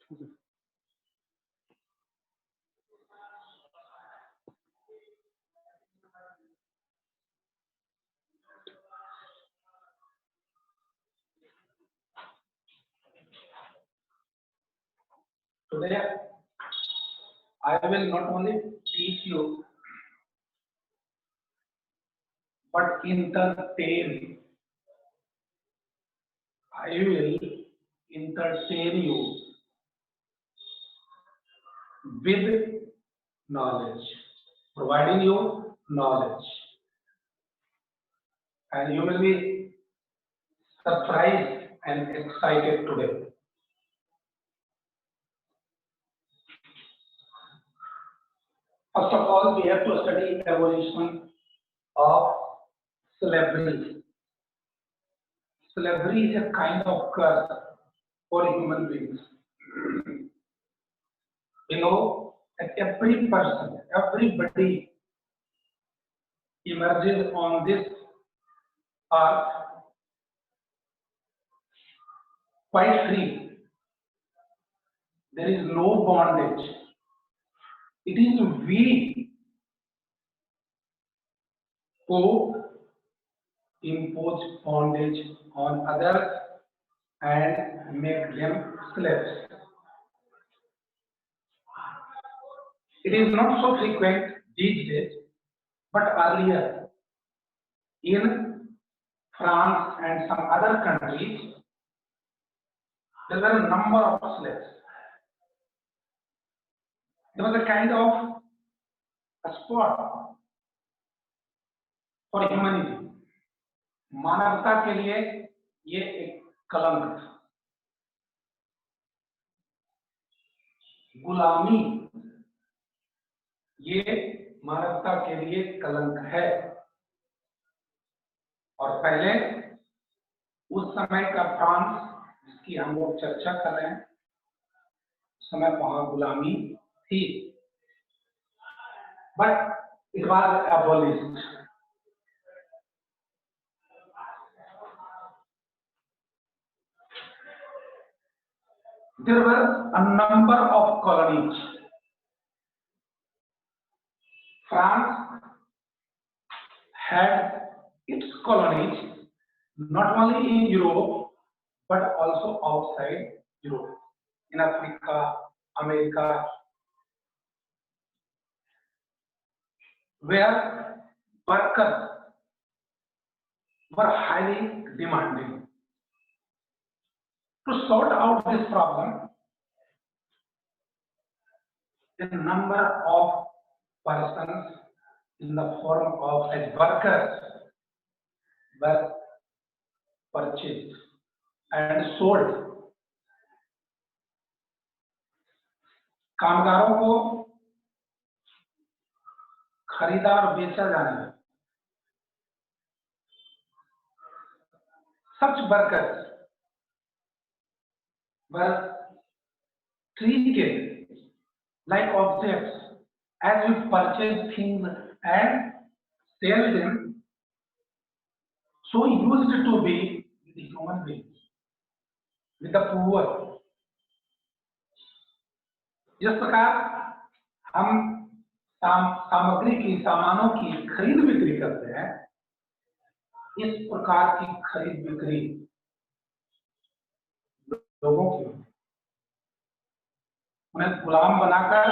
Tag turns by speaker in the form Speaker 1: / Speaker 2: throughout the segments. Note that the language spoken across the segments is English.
Speaker 1: Today, I will not only teach you, but entertain. I will entertain you with knowledge, providing you knowledge, and you will be surprised and excited today. First of all, we have to study evolution of slavery. Slavery is a kind of curse for human beings. You know that every person, everybody emerges on this earth quite free. There is no bondage. It is we who impose bondage on others and make them slaves. It is not so frequent these days, but earlier in France and some other countries, there were a number of slaves. There was a kind of a sport for humanity. मानवता के लिए ये एक कलंक था. गुलामी ये मानवता के लिए कलंक है. और पहले उस समय का फ्रांस जिसकी हम लोग चर्चा कर रहे हैं, उस समय वहां गुलामी थी, but it was abolished. There were a number of colonies. France had its colonies not only in Europe but also outside Europe, in Africa, America, where workers were highly demanding. To sort out this problem, a number of persons in the form of as workers were purchased and sold. कामगारों को खरीदा और बेचा जाने लगा. Such workers were treated like objects as we purchase things and sell them, so used to be with the human beings, with the poor. जिस प्रकार हम सामग्री की, सामानों की खरीद बिक्री करते हैं, इस प्रकार की खरीद बिक्री लोगों की, उन्हें गुलाम बनाकर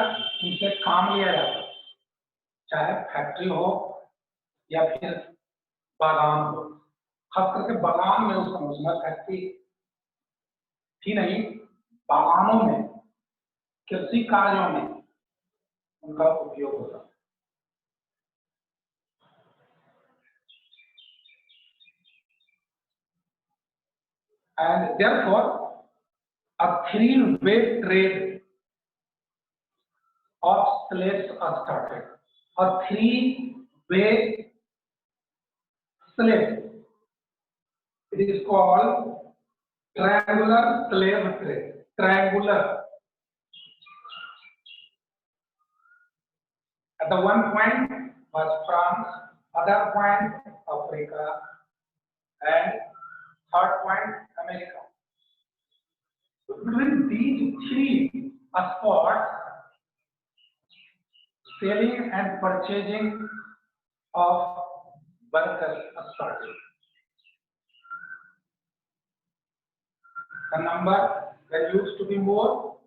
Speaker 1: उनसे काम लिया जाता, चाहे फैक्ट्री हो या फिर बागान हो. खास करके बागान में उस समय फैक्ट्री थी नहीं, बागानों में, कृषि कार्यों में उनका उपयोग होता. And therefore, a three-way trade of slaves are started. A three-way slave. It is called triangular slave trade. Triangular. At the one point was France, other point Africa, and third point America. Between these three spots, selling and purchasing of workers started. The number that used to be more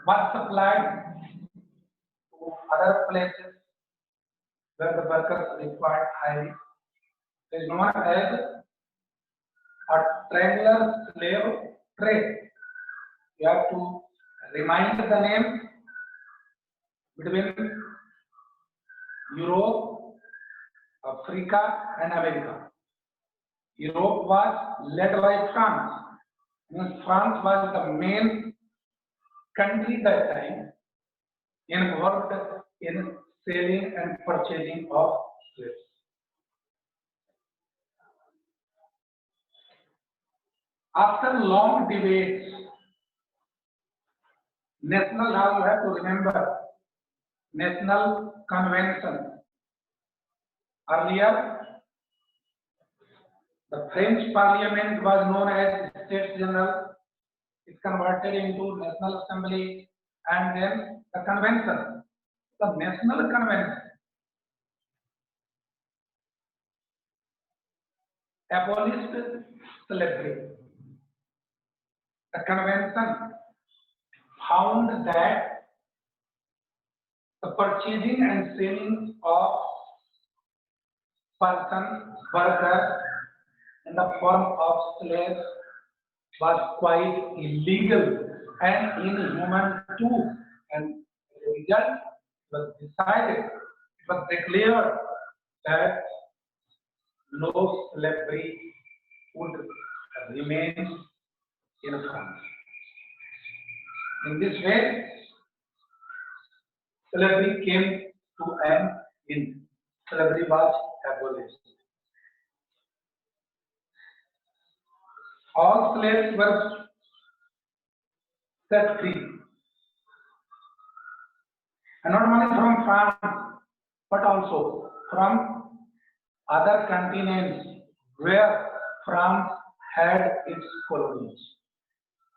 Speaker 1: was supplied to other places where the workers required highly. It is known as a triangular slave trade. You have to remind the name between Europe, Africa, and America. Europe was led by France. France was the main country that time involved in selling and purchasing of slaves. After long debates, national, now you have to remember, National Convention. Earlier, the French Parliament was known as States General. It converted into National Assembly and then the Convention. The National Convention abolished slavery. The convention found that the purchasing and selling of person, workers in the form of slaves was quite illegal and inhuman too. And the result was decided, it was declared that no slavery would remain in France. In this way, slavery came to an end. Slavery was abolished. All slaves were set free. And not only from France, but also from other continents where France had its colonies.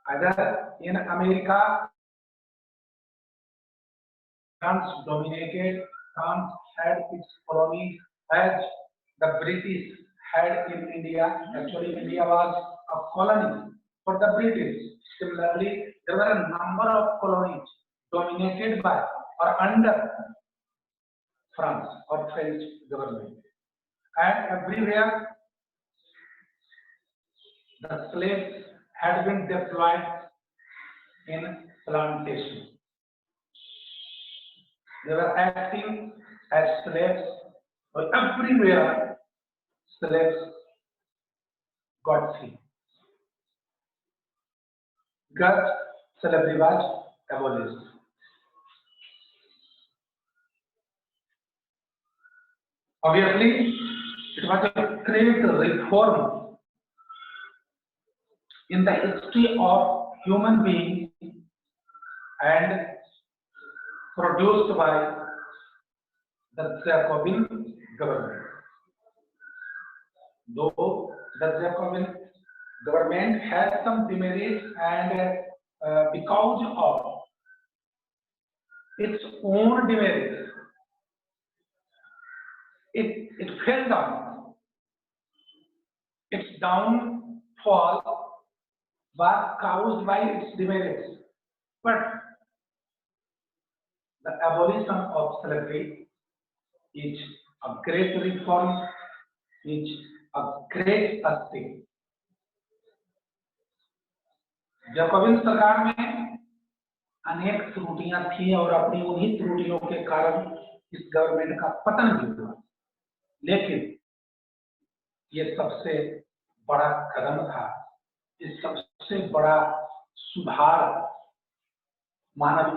Speaker 1: Either in America, France dominated, France had its colonies, as the British had in India. Actually, India was a colony for the British. Similarly, there were a number of colonies dominated by or under France or French government. And everywhere, the slaves had been deployed in plantations. They were acting as slaves, but everywhere slaves got free. Because slavery was abolished. Obviously, it was a great reform in the history of human beings and produced by the Jacobin government. Though the Jacobin government has some demerits and because of its own demerits, it fell down. Its downfall was caused by its demerits. But the abolition of slavery is a great reform, is a great step. Jacobian सरकार में अनेक त्रुटियां थी और अपनी उन्हीं त्रुटियों के कारण इस गवर्नमेंट का पतन भी हुआ, लेकिन ये सबसे बड़ा कदम था, इस सबसे बड़ा सुधार मानव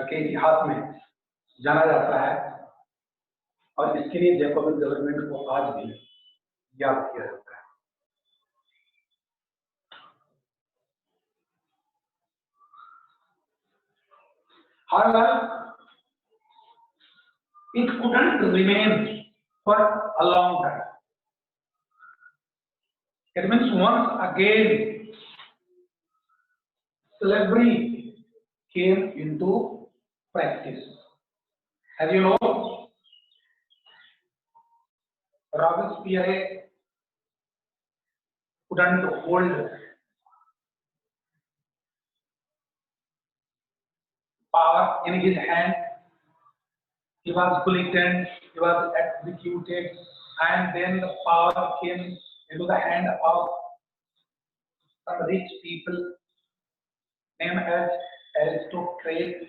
Speaker 1: के इतिहास में जाना जाता है और इसके लिए जैकोबिन गवर्नमेंट को आज भी याद किया जाता है। However, it couldn't remain for a long time. It means once again slavery came into practice. As you know, Robespierre couldn't hold power in his hand. He was guillotined, he was executed, and then the power came into the hand of some rich people named as aristocrats.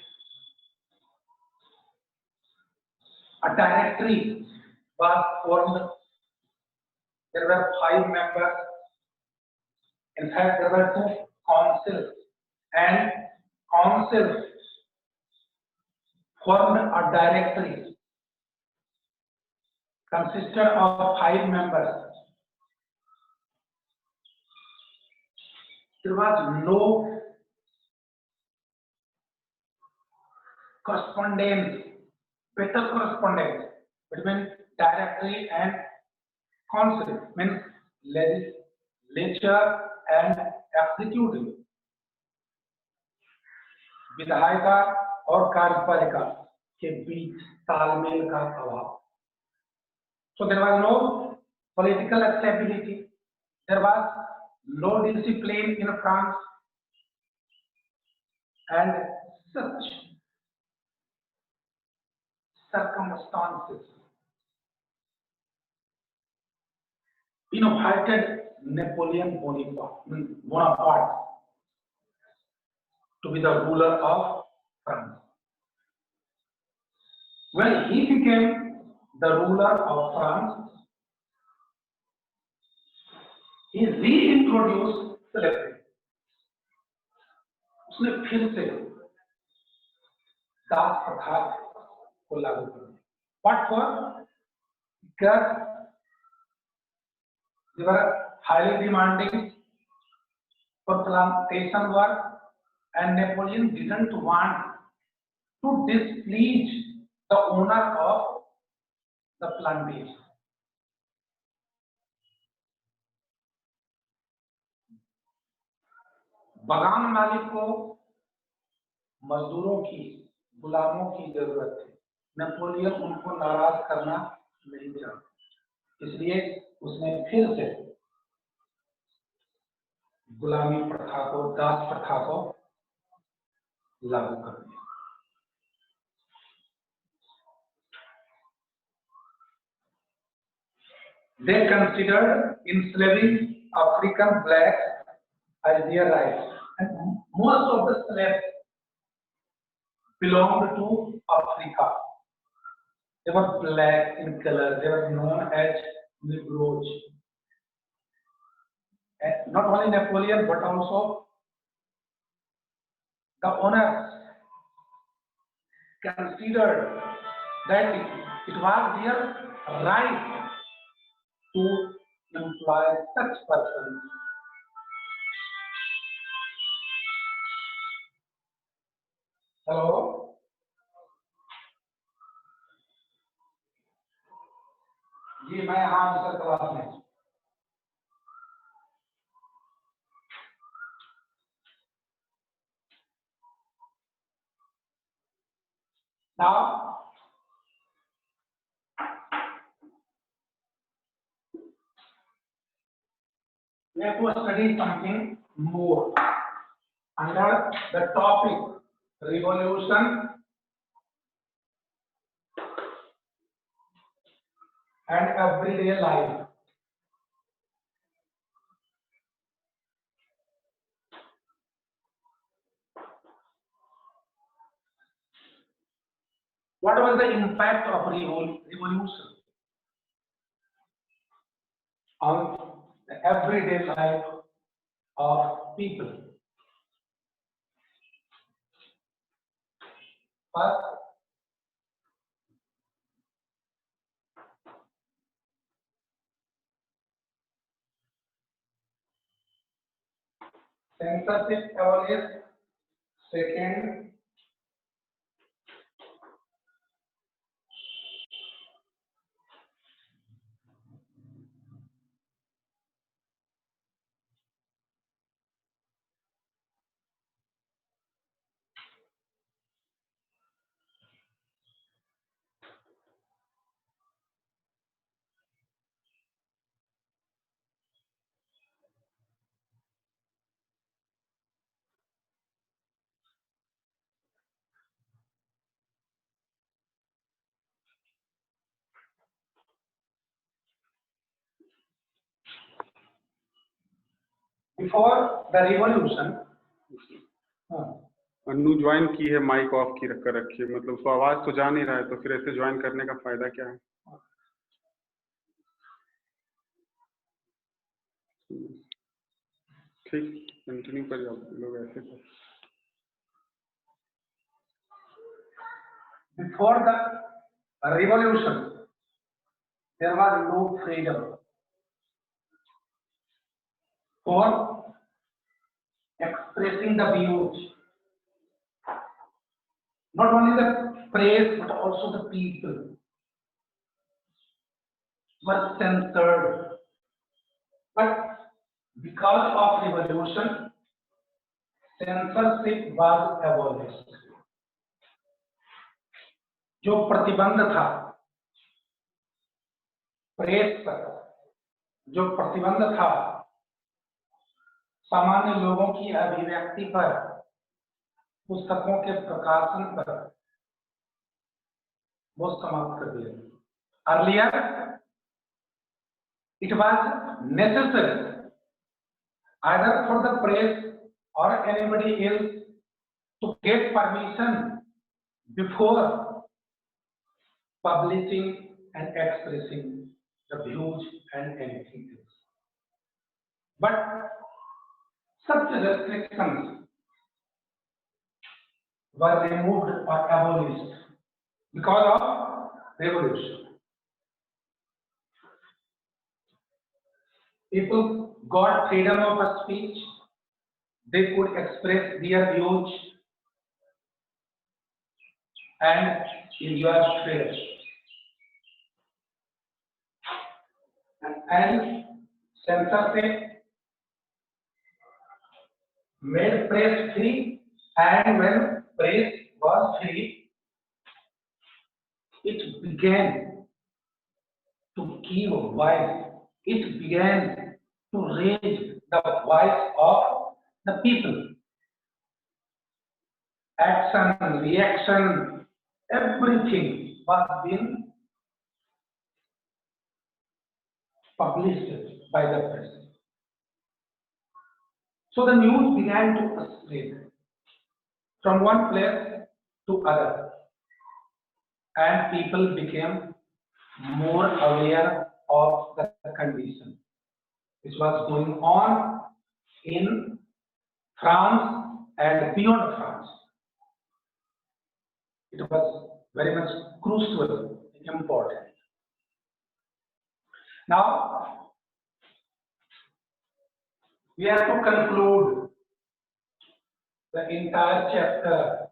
Speaker 1: A directory was formed. There were 5 members. In fact, there were 2 councils, and councils formed a directory consisted of 5 members. There was no correspondence, better correspondence between directory and council, means legislature and executive, विधायिका और कार्यपालिका के बीच तालमेल का अभाव. So there was no political stability. There was no discipline in France, and such circumstances invited Napoleon Bonaparte to be the ruler of France. When he became the ruler of France, he reintroduced slavery. उसने फिर से दास प्रथा को लागू कर दिया. What for? Because they were highly demanding for plantation work, and Napoleon didn't want to displease the owner of the plantation. बगान मालिक को मजदूरों की, गुलामों की जरूरत थी. नेपोलियन उनको नाराज करना नहीं चाहता, इसलिए उसने फिर से गुलामी प्रथा को, दास प्रथा को लागू कर दिया. They considered enslaving African blacks as their right, and most of the slaves belonged to Africa. They were black in color. They were known as Negroes. And not only Napoleon, but also the owners considered that it was their right to employ such persons. Hello? जी मैं यहाँ sir class में. Now, we have to study something more under the topic revolution and everyday life. What was the impact of revolution on the everyday life of people? First, censorship abolished. Second, Before the revolution,
Speaker 2: Anu join की है, mic off की कर रखी है, मतलब उसको आवाज तो जा नहीं रहा है, तो फिर ऐसे ज्वाइन करने का फायदा क्या है? ठीक, कंटिन्यू कर जाओ लोग ऐसे कर।
Speaker 1: Before the revolution, there was no freedom for expressing the views. Not only the press, but also the people were censored. But because of revolution, censorship was abolished. जो प्रतिबंध था प्रेस पर, जो प्रतिबंध था सामान्य लोगों की अभिव्यक्ति पर, पुस्तकों के प्रकाशन पर, वो समाप्त कर दिया। Earlier, it was necessary either for the press or anybody else to get permission before publishing and expressing the views and anything else. But such restrictions were removed or abolished because of revolution. People got freedom of speech. They could express their views and enjoy freedom. And censorship made press free, and when press was free, it began to give voice. It began to raise the voice of the people. Action, reaction, everything was being published by the press. So the news began to spread from one place to other, and people became more aware of the condition which was going on in France and beyond France. It was very much crucial, important. Now, we have to conclude the entire chapter.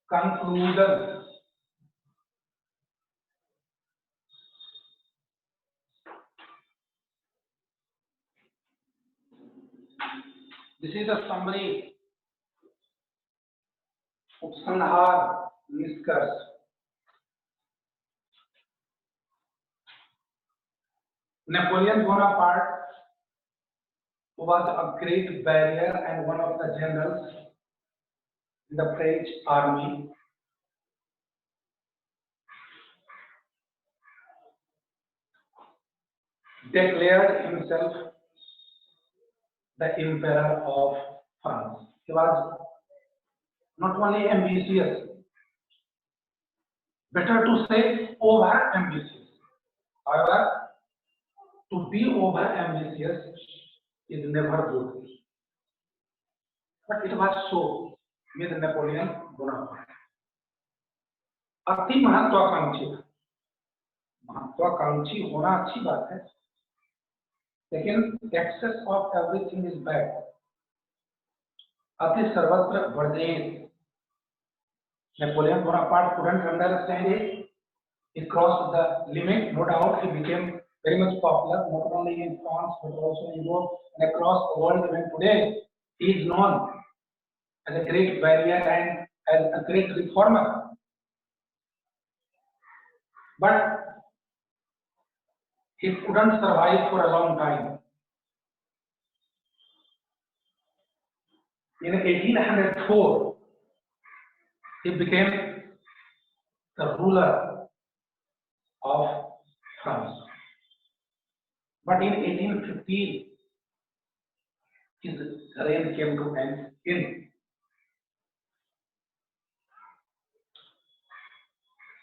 Speaker 1: Conclusion. This is a summary, उपसंहार, निष्कर्ष. Napoleon Bonaparte was a great warrior and one of the generals in the French army. Declared himself the Emperor of France. He was not only ambitious, better to say over ambitious. However, to be over ambitious is never good. But it was so with Napoleon Bonaparte. अति महत्वाकांक्षी था. महत्वाकांक्षी होना अच्छी बात है, लेकिन excess of everything is bad. अति सर्वत्र वर्जयेत. Napoleon Bonaparte couldn't understand it. He crossed the limit. No doubt, he became very much popular, not only in France but also in Europe and across the world. Even today, he is known as a great warrior and as a great reformer. But he couldn't survive for a long time. In 1804, he became the ruler of France. But in 1815, his reign came to an end.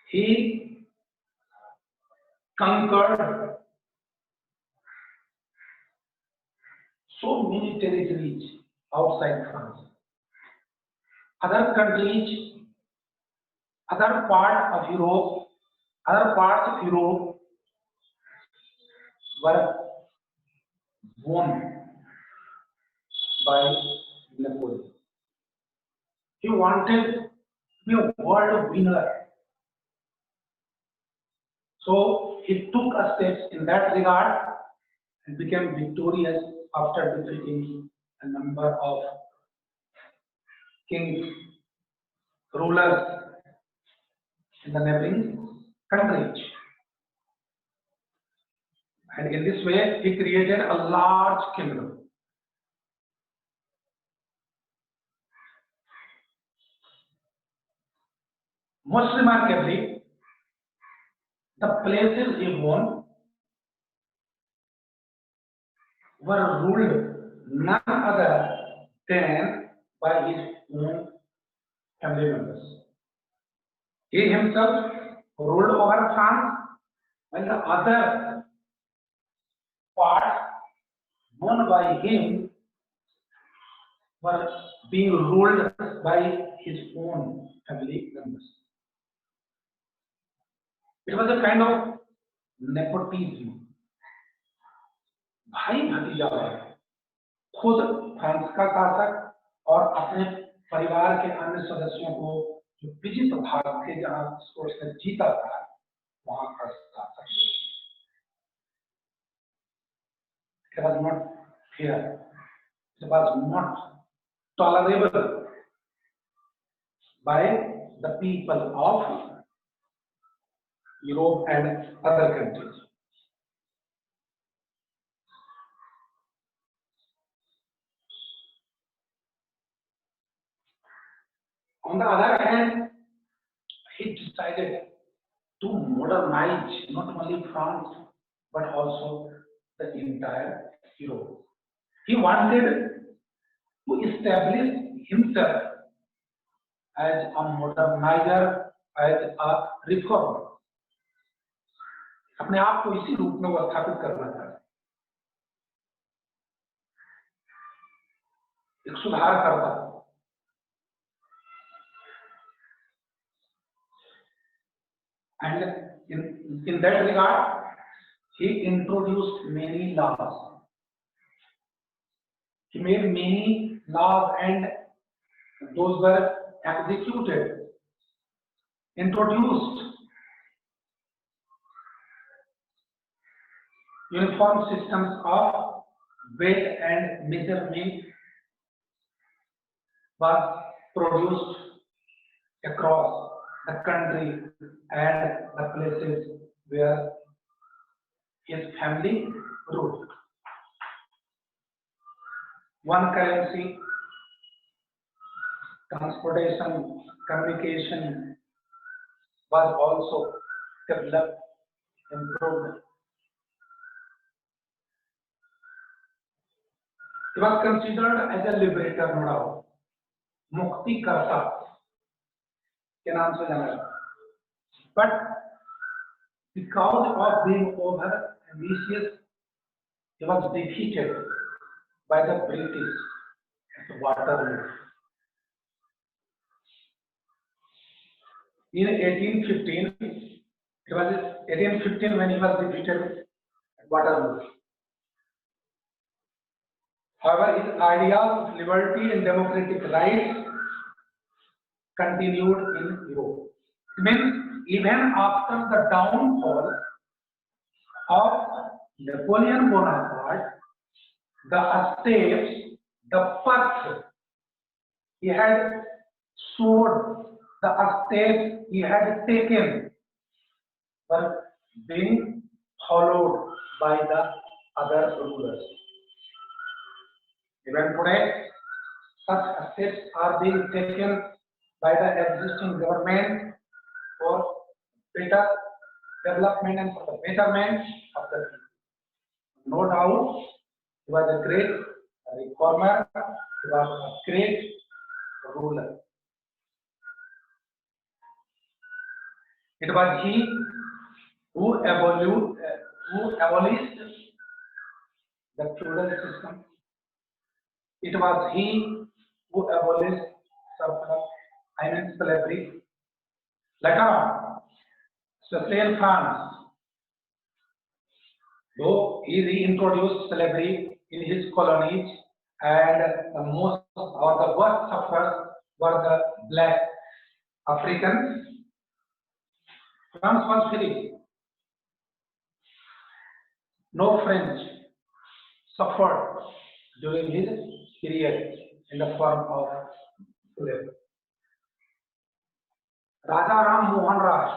Speaker 1: He conquered so many territories outside France. Other countries, other parts of Europe were won by Napoleon. He wanted to be a world winner. So he took a steps in that regard and became victorious after defeating a number of kings, rulers in the neighboring countries. And in this way, he created a large kingdom. Most remarkably, the places he won were ruled none other than by his own family members. He himself ruled over France, while the other parts won by him were being ruled by his own family members. It was a kind of nepotism. भाई भतीजा है, खुद France का शासक और अपने परिवार के अन्य सदस्यों को जो विजित भाग थे जहां उसने जीता था वहां का शासक. It was not fair. It was not tolerable by the people of Europe and other countries. On the other hand, he decided to modernize not only France but also the entire Europe. He wanted to establish himself as a modernizer, as a reformer. अपने आप को इसी रूप में वो स्थापित करना था, एक सुधार करता. And in that regard, he introduced many laws. He made many laws and those were executed, introduced uniform systems of weight and measurement was produced across the country and the places where his family ruled. One currency, transportation, communication was also developed, improved. He was considered as a liberator, no doubt. Mukti Karta के नाम से जाना जाता. But because of being over ambitious, he was defeated by the British at Waterloo. In 1815, it was 1815 when he was defeated at Waterloo. However, his ideas of liberty and democratic rights continued in Europe. It means even after the downfall of Napoleon Bonaparte, the steps, the path he had showed, the steps he had taken were being followed by the other rulers. Even today, such steps are being taken by the existing government for better development and for the betterment of the people. No doubt, he was a great reformer, he was a great ruler. It was he who abolished the feudal system. It was he who abolished surplus, slavery. Later, especially in France, though he reintroduced slavery in his colonies, and the most or the worst sufferers were the black Africans, France was free. No French suffered during his period in the form of slavery. Raja Ram Mohan Raj,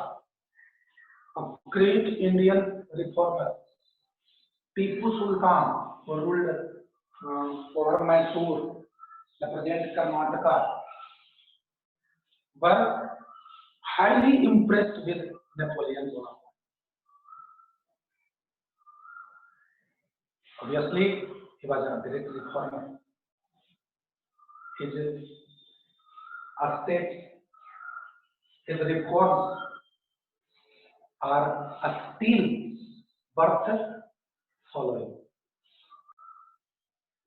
Speaker 1: a great Indian reformer, Tipu Sultan, who ruled over Mysore, the present Karnataka, were highly impressed with Napoleon Bonaparte. Obviously, he was a great reformer. His estates, his reforms are still worth following.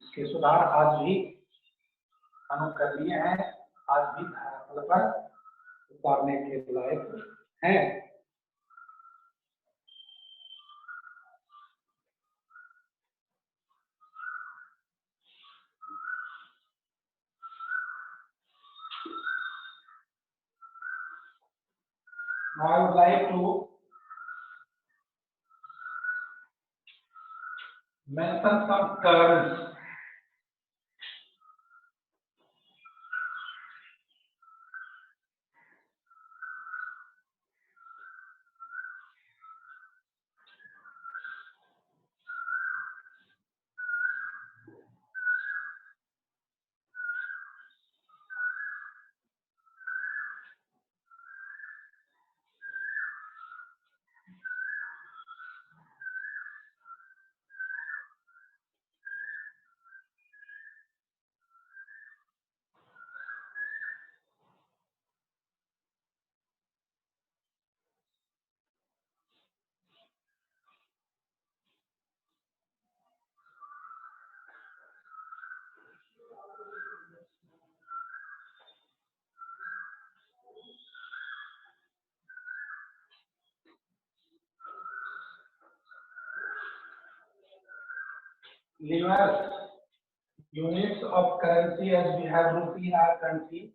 Speaker 1: इसके सुधार आज भी अनुकरणीय हैं, आज भी धरातल पर उतारने के लायक हैं। Now I would like to mention some terms. Levers, units of currency as we have rupee in our country,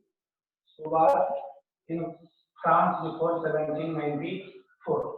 Speaker 1: so was in France before 1794.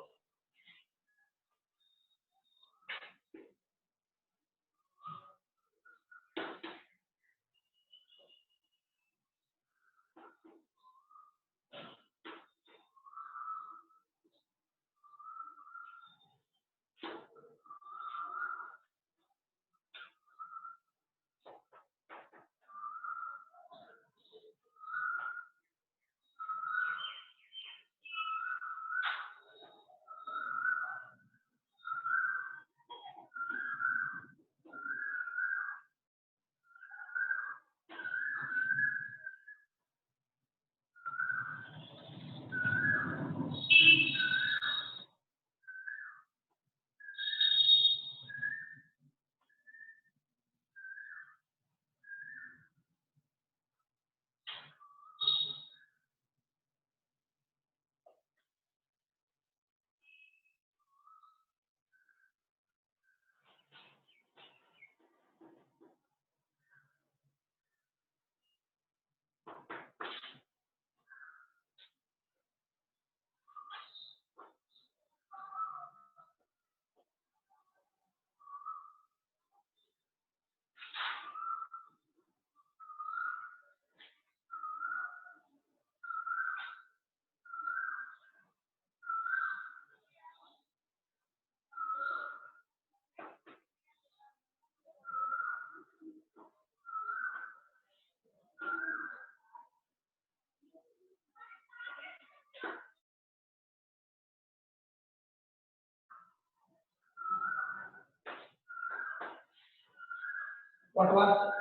Speaker 1: What was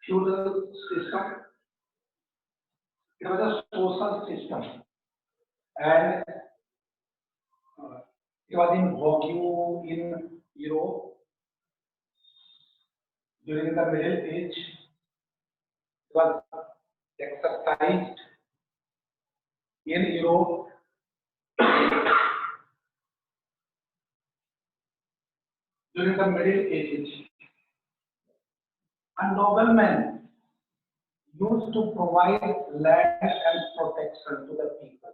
Speaker 1: feudal system? It was a social system, and it was in vogue in Europe during the Middle Age. It was exercised in Europe during the Middle Ages. A nobleman used to provide land and protection to the people.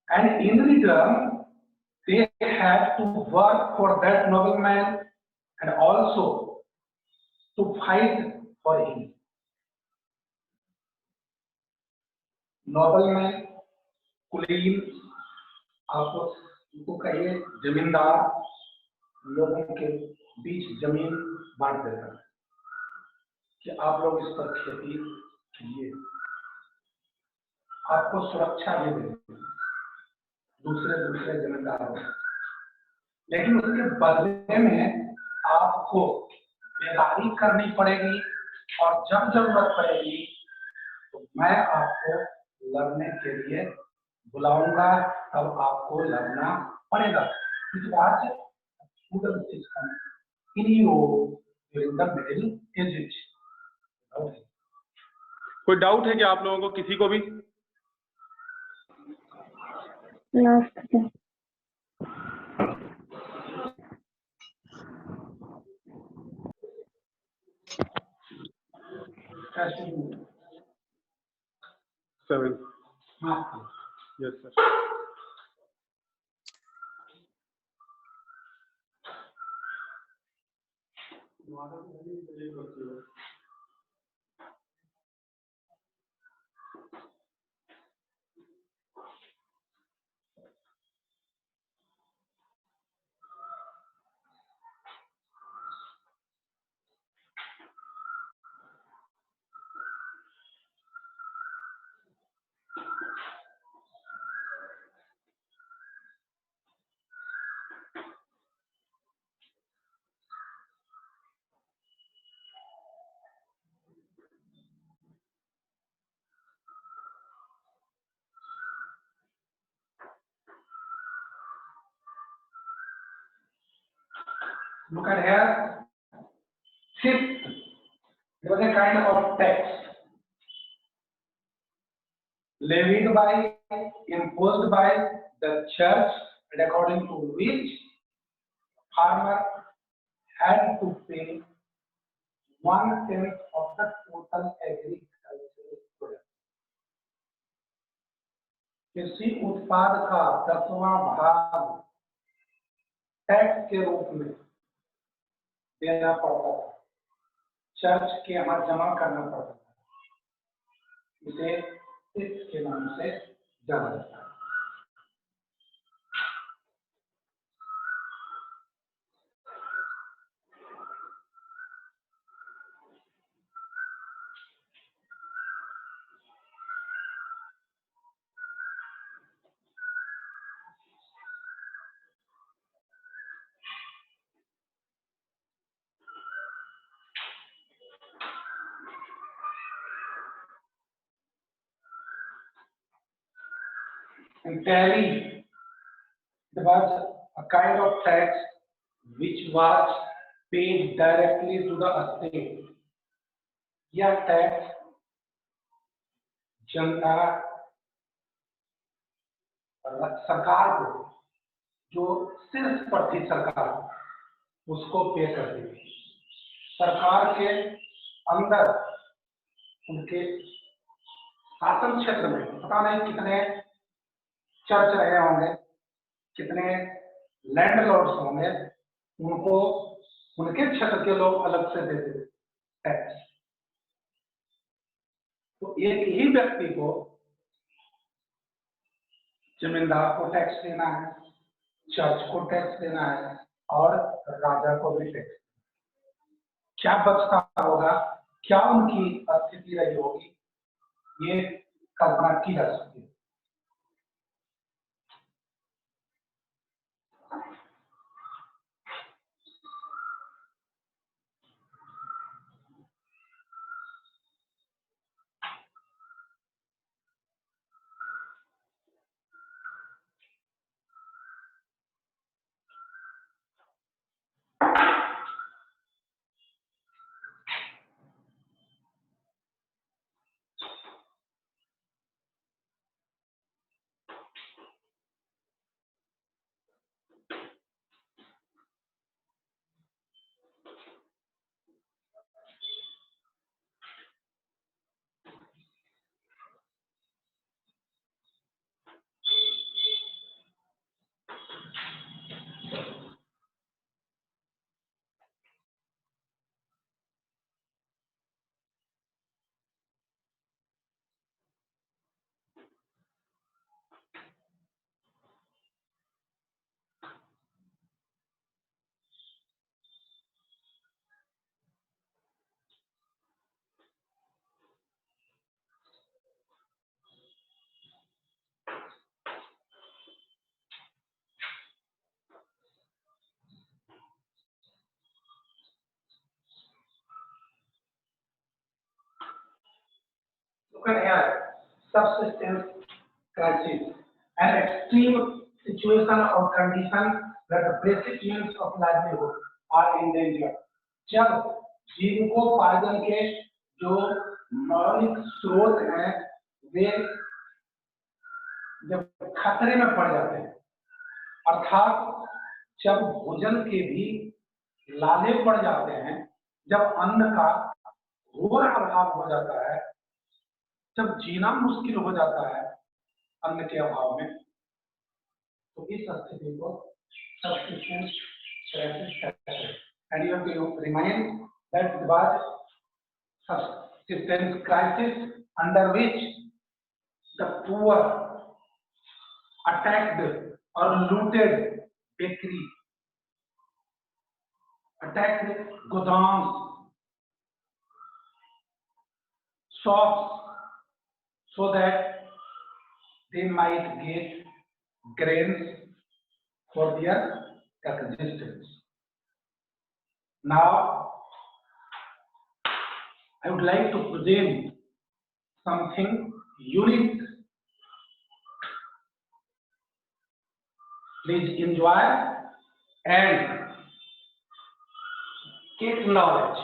Speaker 1: And in return, they had to work for that nobleman and also to fight for him. Nobleman, कुलीन, आप उनको कहिए जमींदार, लोगों के बीच जमीन बांट देता है कि आप लोग इस पर खेती कीजिए, आपको सुरक्षा भी देते हैं दूसरे जमींदारों, लेकिन उसके बदले में आपको बेगारी करनी पड़ेगी और जब जरूरत पड़ेगी तो मैं आपको लड़ने के लिए बुलाऊंगा, तब आपको लड़ना पड़ेगा। इस बात से feudal system in Europe during the Middle Ages.
Speaker 2: कोई डाउट है कि आप लोगों को किसी को भी? Seven. Yes, sir.
Speaker 1: Look at here. Fifth, there was a kind of tax levied by, imposed by the church, and according to which farmer had to pay 1/10 of the total agricultural product. कृषि उत्पाद का 10वां भाग tax के रूप में देना पड़ता था, चर्च के यहाँ जमा करना पड़ता था, इसे टैक्स के नाम से जाना जाता है। And tally, it was a kind of tax which was paid directly to the state. यह टैक्स जनता सरकार को, जो सिर्फ प्रति सरकार उसको पे करती थी। सरकार के अंदर उनके शासन क्षेत्र में पता नहीं कितने चर्च रहे होंगे, कितने लैंडलॉर्ड्स होंगे, उनको उनके क्षेत्र के लोग अलग से देते टैक्स। तो एक ही व्यक्ति को, जमींदार को टैक्स देना है, चर्च को टैक्स देना है और राजा को भी टैक्स। क्या बचता होगा, क्या उनकी स्थिति रही होगी, ये कल्पना की जा सकती है। Look at here, subsistence crisis, an extreme situation or condition where the basic means of livelihood are in danger. जब जीविकोपार्जन के जो मौलिक स्रोत हैं वे जब खतरे में पड़ जाते हैं, अर्थात जब भोजन के भी लाले पड़ जाते हैं, जब अन्न का घोर अभाव हो जाता है, जब जीना मुश्किल हो जाता है अन्न के अभाव में, तो इस स्थिति को subsistence crisis कहते हैं. And you have to remind that it was subsistence crisis under which the poor attacked or looted bakery, attacked godowns, shops, so that they might get grains for their existence. Now, I would like to present something unique. Please enjoy and get knowledge.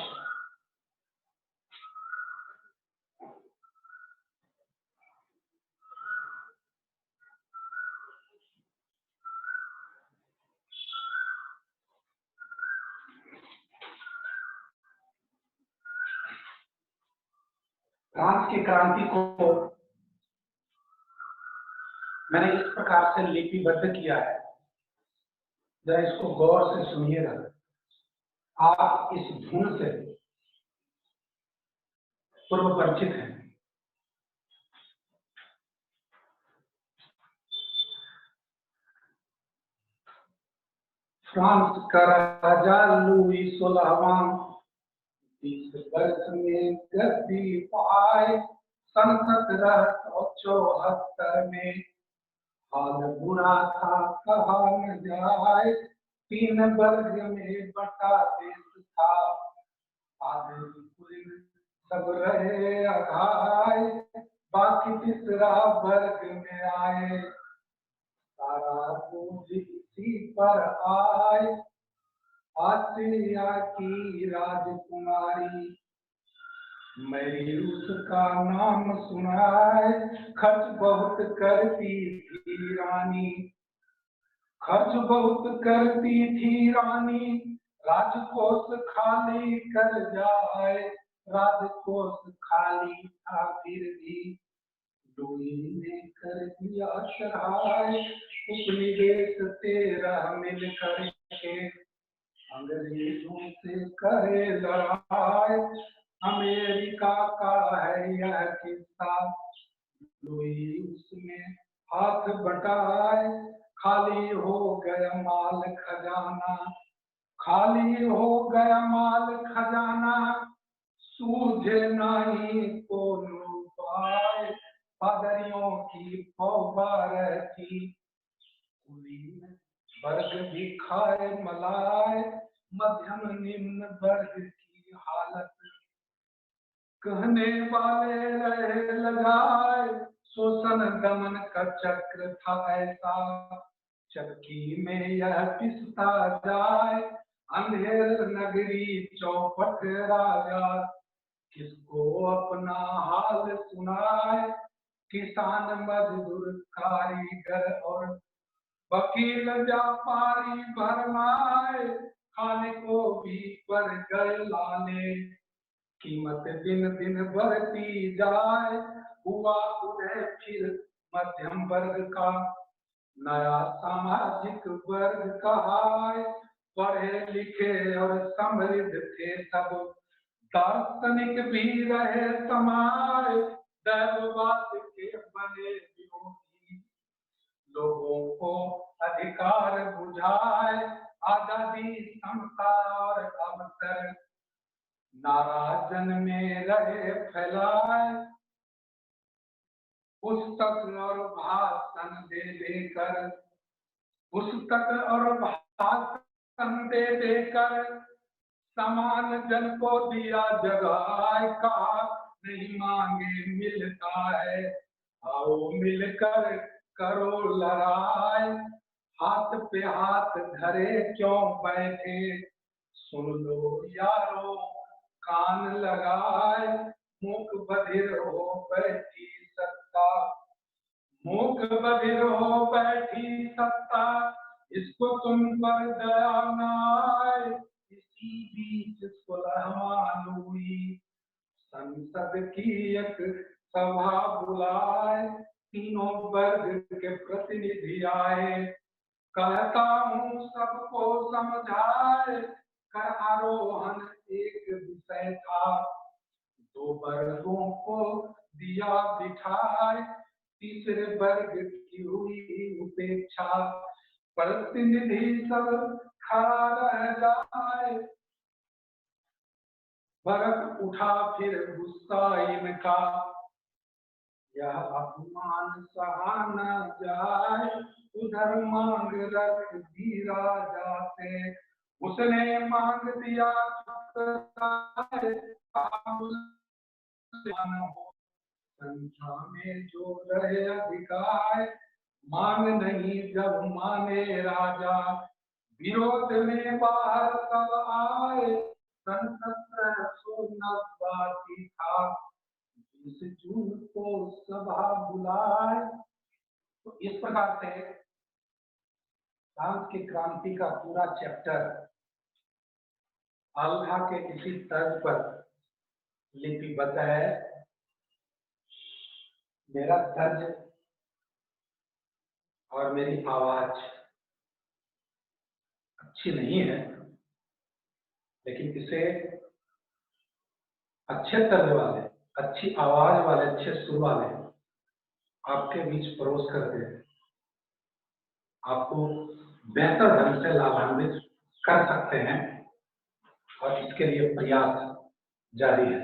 Speaker 1: France की क्रांति को मैंने इस प्रकार से लिपिबद्ध किया है, जरा इसको गौर से सुनिएगा. आप इस धुन से पूर्व परिचित हैं. फ्रांस का राजा लुई 16वां 20 वर्ष में गद्दी पाए. सन 1774 में हाल बुरा था कहा न जाए. 3 वर्ग में बटा देश था, आधे सब रहे अघाए. बाकी तीसरा वर्ग में आए, सारा बोझ इसी पर आए. आस्ट्रिया की राजकुमारी मैरी उसका नाम सुनाए. खर्च बहुत करती थी रानी, खर्च बहुत करती थी रानी. राजकोष खाली कर जाए, राजकोष खाली था फिर भी लुई ने कर दिया सहाय. उपनिवेश 13 मिल करके अंग्रेजों से करे लड़ाई. अमेरिका का है यह किस्सा, लुई उसमें हाथ बटाए. खाली हो गया माल खजाना, खाली हो गया माल खजाना. सूझे नहीं कोनो उपाय, पादरियों की फौवार थी. वर्ग भी खाए मलाए, मध्यम निम्न वर्ग की हालत कहने वाले रहे लगाए. शोषण दमन का चक्र था ऐसा, चक्की में यह पिसता जाए. अंधेर नगरी चौपट राजा, किसको अपना हाल सुनाए. किसान मजदूर कारीगर और वकील व्यापारी भरमाए. खाने को भी पड़ गए लाले, कीमत दिन दिन बढ़ती जाए. हुआ उदय फिर मध्यम वर्ग का, नया सामाजिक वर्ग कहाए. पढ़े लिखे और समृद्ध थे सब, दार्शनिक भी रहे समाये. दैववाद के बने विरोधी, लोगों को अधिकार बुझाए. आजादी समता और अवसर नारा जन में रहे फैलाए. पुस्तक और भाषण दे देकर, पुस्तक और भाषण दे देकर समान जन को दिया जगाए. कहा नहीं मांगे मिलता है, आओ मिलकर करो लड़ाई, हाथ पे हाथ धरे क्यों बैठे, सुन लो यारो कान लगाए, मूक बधिर हो बैठी सत्ता, मूक बधिर हो बैठी सत्ता, इसको तुम पर दया न आए, इसी बीच सुलह हुई, संसद की एक सभा बुलाए, तीनों वर्ग के प्रतिनिधि आए, कहता हूँ सबको समझाए, कर आरोहण एक विषय था, दो वर्गों को दिया बिठाए, तीसरे वर्ग की हुई उपेक्षा, प्रतिनिधि सब खड़ा रह जाए, भड़क उठा फिर गुस्सा इनका, यह अपमान सहा न जाए, उधर मांग रख दी राजा से, उसने मांग दिया संख्या में जो रहे अधिकार, मांग नहीं जब माने राजा, विरोध में बाहर सब आए, सन 1789 था, 20 जून को सभा बुलाए। तो इस प्रकार से फ्रांस की क्रांति का पूरा चैप्टर आल्हा के इसी तर्ज पर लिपिबद्ध है। मेरा तर्ज और मेरी आवाज अच्छी नहीं है, लेकिन इसे अच्छे तर्ज वाले, अच्छी आवाज वाले, अच्छे सुर वाले आपके बीच परोस करके आपको बेहतर ढंग से लाभान्वित कर सकते हैं, और इसके लिए प्रयास जारी है।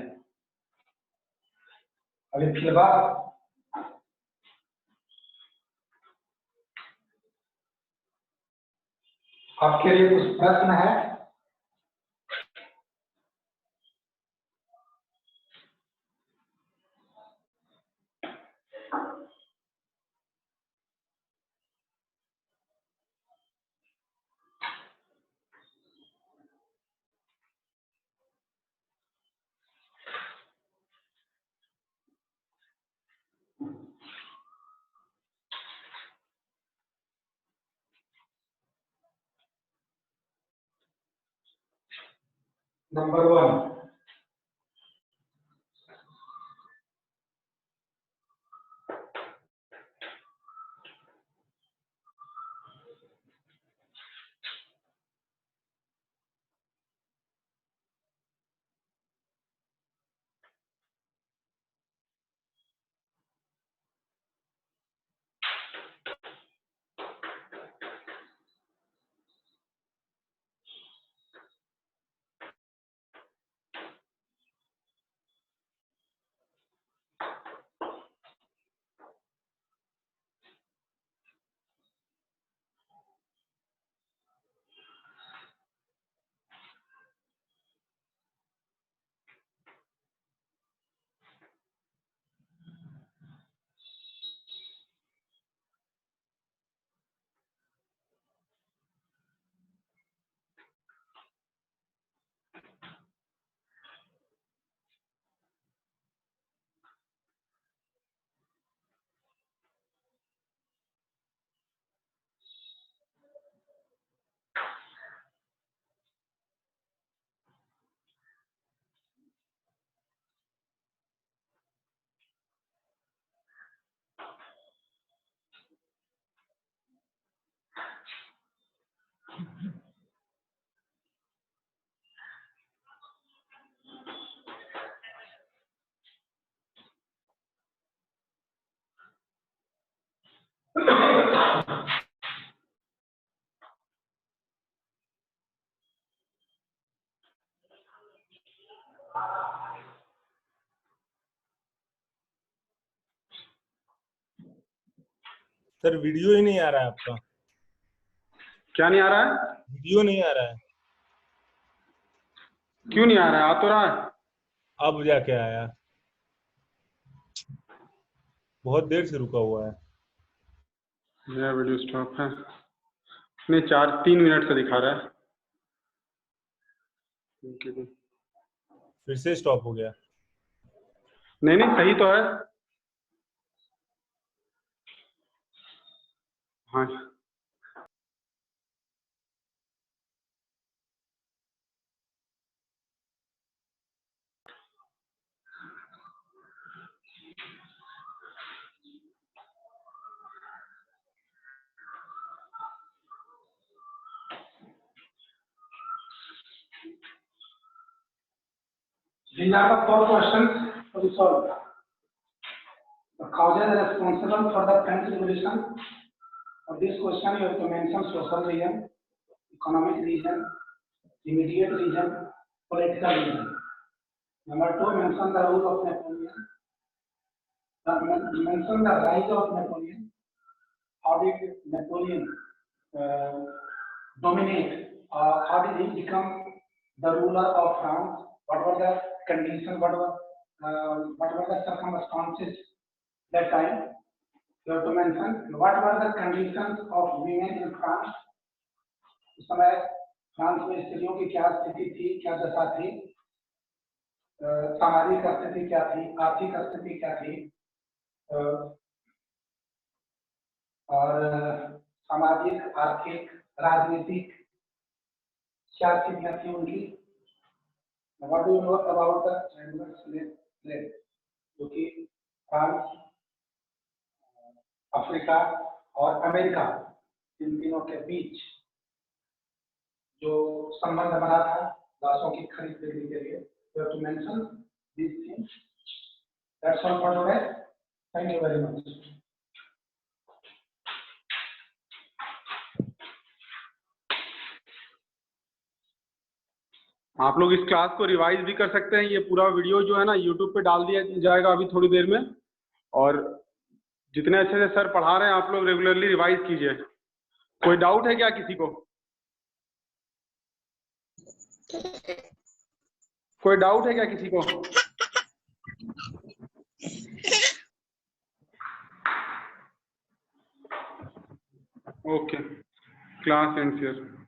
Speaker 1: अभी फिलहाल आपके लिए कुछ प्रश्न है? नंबर 1,
Speaker 3: सर वीडियो ही नहीं आ रहा है आपका।
Speaker 2: क्या नहीं आ रहा है?
Speaker 3: वीडियो नहीं आ रहा है।
Speaker 2: क्यों नहीं आ रहा है? आ तो रहा है।
Speaker 3: अब जाके आया। बहुत देर से रुका हुआ है।
Speaker 2: मेरा वीडियो स्टॉप है नहीं, 3 मिनट से दिखा रहा है।
Speaker 3: फिर से स्टॉप हो गया।
Speaker 2: नहीं नहीं, सही तो है। हाँ,
Speaker 1: These are the 4 questions to be solved. The causes responsible for the French Revolution. For this question, you have to mention social reason, economic reason, immediate reason, political reason. Number 2, mention the rule of Napoleon. Mention the rise of Napoleon. How did Napoleon dominate? How did he become the ruler of France? What were the conditions? What were the circumstances that time? You have to mention what were the conditions of women in France. उस समय France में स्त्रियों की क्या स्थिति थी, क्या दशा थी, सामाजिक स्थिति क्या थी, आर्थिक स्थिति क्या थी, और सामाजिक, आर्थिक, राजनीतिक क्या स्थितियां थी उनकी। What do you know about the Chandler slave, जो कि फ्रांस, अफ्रीका और अमेरिका इन तीनों के बीच जो संबंध बना था लाशों की खरीद बिक्री के लिए। You have to mention these things. That's all for today. Thank you very much.
Speaker 2: आप लोग इस क्लास को रिवाइज भी कर सकते हैं। ये पूरा वीडियो जो है ना यूट्यूब पे डाल दिया जाएगा अभी थोड़ी देर में, और जितने अच्छे से सर पढ़ा रहे हैं आप लोग रेगुलरली रिवाइज कीजिए। कोई डाउट है क्या किसी को? कोई डाउट है क्या किसी को? Okay, class ends here.